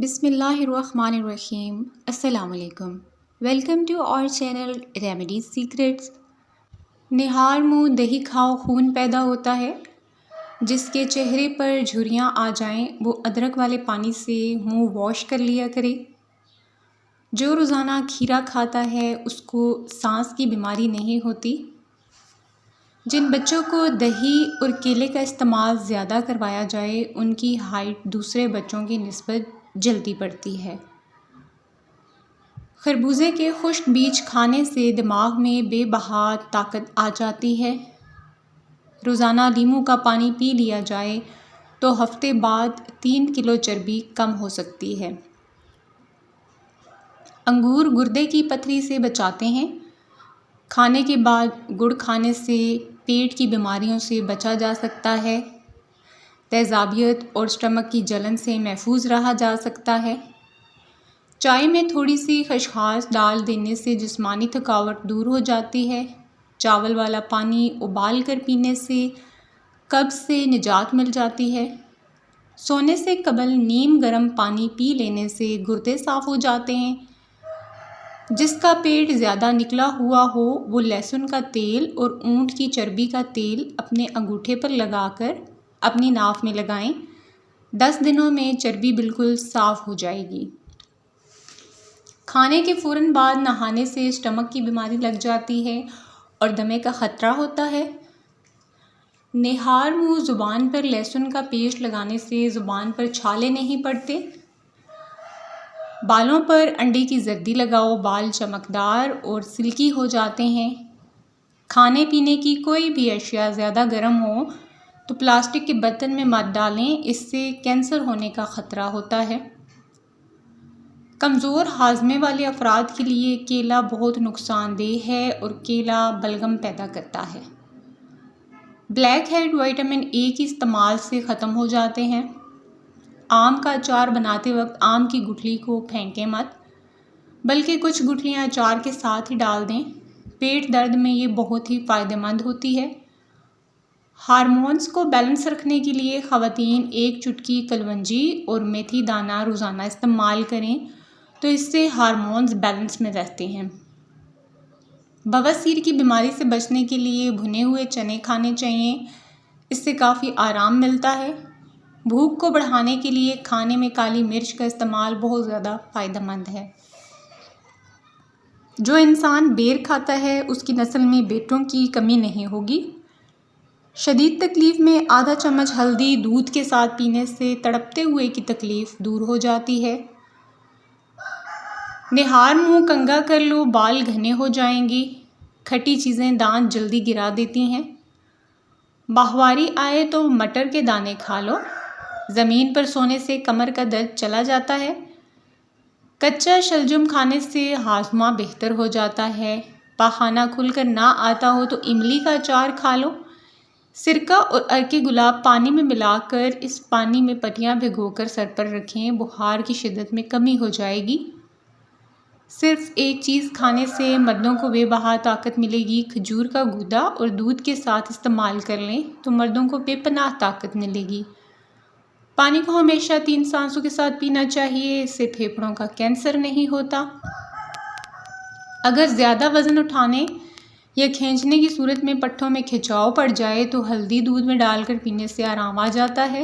बिस्मिल्लाहिर्रहमानिर्रहीम। अस्सलाम वालेकुम। Welcome to our channel remedies secrets. निहार मुँह दही खाओ खून पैदा होता है। जिसके चेहरे पर झुर्रियाँ आ जाएं वो अदरक वाले पानी से मुंह वॉश कर लिया करे। जो रोज़ाना खीरा खाता है उसको सांस की बीमारी नहीं होती। जिन बच्चों को दही और केले का इस्तेमाल ज़्यादा करवाया जाए उनकी हाइट दूसरे बच्चों की निस्बत जल्दी बढ़ती है। खरबूजे के खुश्क बीज खाने से दिमाग में बेबहा ताकत आ जाती है। रोज़ाना नींबू का पानी पी लिया जाए तो हफ्ते बाद 3 किलो चर्बी कम हो सकती है। अंगूर गुर्दे की पथरी से बचाते हैं। खाने के बाद गुड़ खाने से पेट की बीमारियों से बचा जा सकता है। तेज़ाबियत और स्टमक की जलन से महफूज रहा जा सकता है। चाय में थोड़ी सी खसखस डाल देने से जिस्मानी थकावट दूर हो जाती है। चावल वाला पानी उबाल कर पीने से कब्ज़ से निजात मिल जाती है। सोने से कबल नीम गर्म पानी पी लेने से गुर्दे साफ़ हो जाते हैं। जिसका पेट ज़्यादा निकला हुआ हो वो लहसुन का तेल और ऊँट की चर्बी का तेल अपने अंगूठे पर लगाकर अपनी नाक में लगाएं। 10 दिनों में चर्बी बिल्कुल साफ़ हो जाएगी। खाने के फ़ौरन बाद नहाने से स्टमक की बीमारी लग जाती है और दमे का ख़तरा होता है। निहार मुँह ज़ुबान पर लहसुन का पेस्ट लगाने से ज़ुबान पर छाले नहीं पड़ते। बालों पर अंडे की जर्दी लगाओ, बाल चमकदार और सिल्की हो जाते हैं। खाने पीने की कोई भी अशिया ज़्यादा गर्म हो तो प्लास्टिक के बर्तन में मत डालें, इससे कैंसर होने का ख़तरा होता है। कमज़ोर हाजमे वाले अफराद के लिए केला बहुत नुकसानदेह है और केला बलगम पैदा करता है। ब्लैक हेड विटामिन ए के इस्तेमाल से ख़त्म हो जाते हैं। आम का अचार बनाते वक्त आम की गुठली को फेंकें मत, बल्कि कुछ गुठलियाँ अचार के साथ ही डाल दें। पेट दर्द में ये बहुत ही फ़ायदेमंद होती है। हार्मोन्स को बैलेंस रखने के लिए ख़वातीन 1 चुटकी कलवंजी और मेथी दाना रोज़ाना इस्तेमाल करें तो इससे हार्मोन्स बैलेंस में रहते हैं। बवासीर की बीमारी से बचने के लिए भुने हुए चने खाने चाहिए, इससे काफ़ी आराम मिलता है। भूख को बढ़ाने के लिए खाने में काली मिर्च का इस्तेमाल बहुत ज़्यादा फ़ायदेमंद है। जो इंसान बेर खाता है उसकी नस्ल में बेटों की कमी नहीं होगी। शदीद तकलीफ़ में आधा चम्मच हल्दी दूध के साथ पीने से तड़पते हुए की तकलीफ़ दूर हो जाती है। निहार मुँह कंघा कर लो, बाल घने हो जाएंगी। खट्टी चीज़ें दांत जल्दी गिरा देती हैं। माहवारी आए तो मटर के दाने खा लो। ज़मीन पर सोने से कमर का दर्द चला जाता है। कच्चा शलजम खाने से हाजमा बेहतर हो जाता है। पाखाना खुलकर ना आता हो तो इमली का अचार खा लो। सिरका और अर्के गुलाब पानी में मिलाकर इस पानी में पत्तियाँ भिगोकर सर पर रखें, बुखार की शिद्दत में कमी हो जाएगी। सिर्फ एक चीज़ खाने से मर्दों को बेबहा ताकत मिलेगी। खजूर का गूदा और दूध के साथ इस्तेमाल कर लें तो मर्दों को बेपनाह ताकत मिलेगी। पानी को हमेशा 3 सांसों के साथ पीना चाहिए, इससे फेफड़ों का कैंसर नहीं होता। अगर ज़्यादा वज़न उठाने या खींचने की सूरत में पट्टों में खिंचाव पड़ जाए तो हल्दी दूध में डालकर पीने से आराम आ जाता है।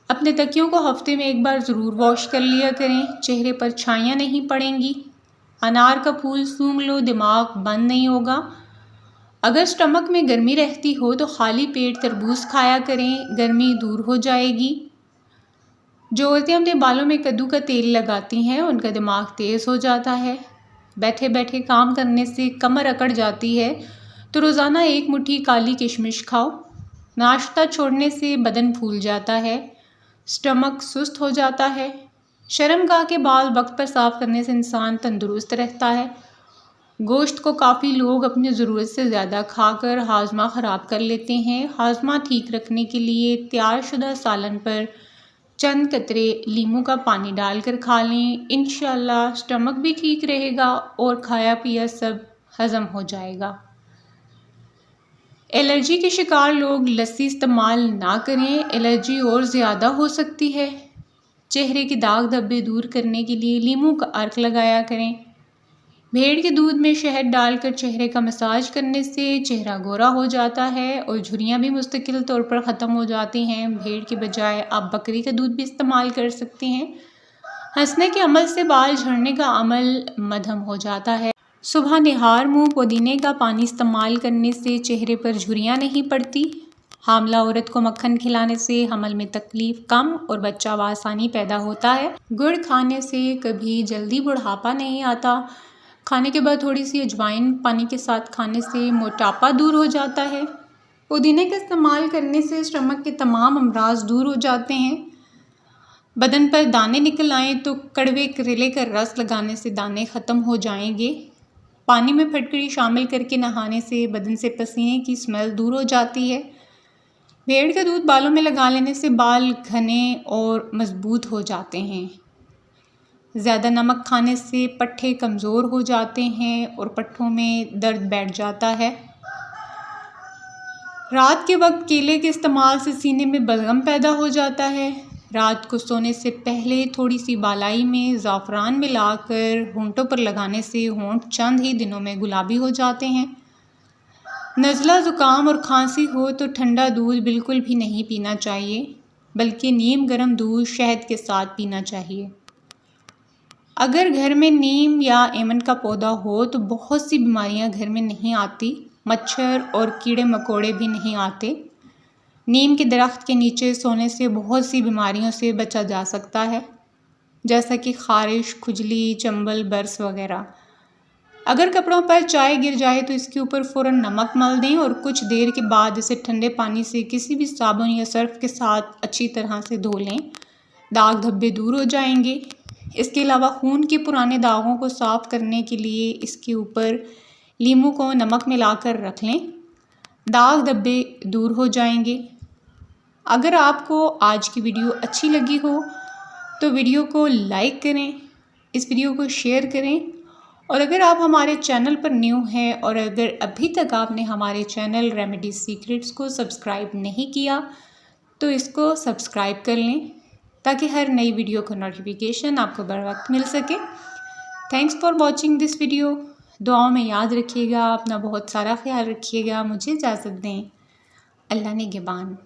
अपने तकियों को हफ्ते में 1 बार ज़रूर वॉश कर लिया करें, चेहरे पर छाइयाँ नहीं पड़ेंगी। अनार का फूल सूंघ लो, दिमाग बंद नहीं होगा। अगर स्टमक में गर्मी रहती हो तो खाली पेट तरबूज खाया करें, गर्मी दूर हो जाएगी। जो औरतें अपने बालों में कद्दू का तेल लगाती हैं उनका दिमाग तेज़ हो जाता है। बैठे बैठे काम करने से कमर अकड़ जाती है तो रोज़ाना 1 मुट्ठी काली किशमिश खाओ। नाश्ता छोड़ने से बदन फूल जाता है, स्टमक सुस्त हो जाता है। शर्मगाह के बाल वक्त पर साफ़ करने से इंसान तंदुरुस्त रहता है। गोश्त को काफ़ी लोग अपनी ज़रूरत से ज़्यादा खाकर हाजमा ख़राब कर लेते हैं। हाजमा ठीक रखने के लिए तैयारशुदा सालन पर चंद कतरे लीमू का पानी डालकर खा लें। इंशाअल्लाह स्टमक भी ठीक रहेगा और खाया पिया सब हज़म हो जाएगा। एलर्जी के शिकार लोग लस्सी इस्तेमाल ना करें, एलर्जी और ज़्यादा हो सकती है। चेहरे के दाग धब्बे दूर करने के लिए लीमू का अर्क लगाया करें। भेड़ के दूध में शहद डालकर चेहरे का मसाज करने से चेहरा गोरा हो जाता है और झुर्रियाँ भी मुस्तकिल तौर पर ख़त्म हो जाती हैं। भेड़ के बजाय आप बकरी का दूध भी इस्तेमाल कर सकती हैं। हंसने के अमल से बाल झड़ने का अमल मध्यम हो जाता है। सुबह निहार मुँह पुदीने का पानी इस्तेमाल करने से चेहरे पर झुर्रियाँ नहीं पड़ती। हामला औरत को मक्खन खिलाने से हमल में तकलीफ कम और बच्चा आसानी पैदा होता है। गुड़ खाने से कभी जल्दी बुढ़ापा नहीं आता। खाने के बाद थोड़ी सी अजवाइन पानी के साथ खाने से मोटापा दूर हो जाता है। पुदीने का इस्तेमाल करने से स्टमक के तमाम अमराज दूर हो जाते हैं। बदन पर दाने निकल आए तो कड़वे करेले का रस लगाने से दाने ख़त्म हो जाएंगे। पानी में फटकरी शामिल करके नहाने से बदन से पसीने की स्मेल दूर हो जाती है। भेड़ का दूध बालों में लगा लेने से बाल घने और मजबूत हो जाते हैं। ज़्यादा नमक खाने से पट्ठे कमज़ोर हो जाते हैं और पट्ठों में दर्द बैठ जाता है। रात के वक्त केले के इस्तेमाल से सीने में बलगम पैदा हो जाता है। रात को सोने से पहले थोड़ी सी बालाई में ज़ाफ़रान मिलाकर होंठों पर लगाने से होंठ चंद ही दिनों में गुलाबी हो जाते हैं। नज़ला ज़ुकाम और खांसी हो तो ठंडा दूध बिल्कुल भी नहीं पीना चाहिए, बल्कि नीम गर्म दूध शहद के साथ पीना चाहिए। अगर घर में नीम या एमन का पौधा हो तो बहुत सी बीमारियां घर में नहीं आती। मच्छर और कीड़े मकोड़े भी नहीं आते। नीम के दरख्त के नीचे सोने से बहुत सी बीमारियों से बचा जा सकता है, जैसा कि खारिश, खुजली, चंबल, बर्स वगैरह। अगर कपड़ों पर चाय गिर जाए तो इसके ऊपर फ़ौरन नमक मल दें और कुछ देर के बाद इसे ठंडे पानी से किसी भी साबुन या सर्फ के साथ अच्छी तरह से धो लें। दाग धब्बे दूर हो जाएंगे। इसके अलावा खून के पुराने दागों को साफ़ करने के लिए इसके ऊपर लीमू को नमक मिलाकर रख लें। दाग धब्बे दूर हो जाएंगे। अगर आपको आज की वीडियो अच्छी लगी हो तो वीडियो को लाइक करें, इस वीडियो को शेयर करें। और अगर आप हमारे चैनल पर न्यू हैं और अगर अभी तक आपने हमारे चैनल रेमेडी सीक्रेट्स को सब्सक्राइब नहीं किया तो इसको सब्सक्राइब कर लें, ताकि हर नई वीडियो का नोटिफिकेशन आपको बर वक्त मिल सके। Thanks for watching this video. दुआओं में याद रखिएगा, अपना बहुत सारा ख्याल रखिएगा। मुझे इजाज़त दें। अल्लाह निगहबान।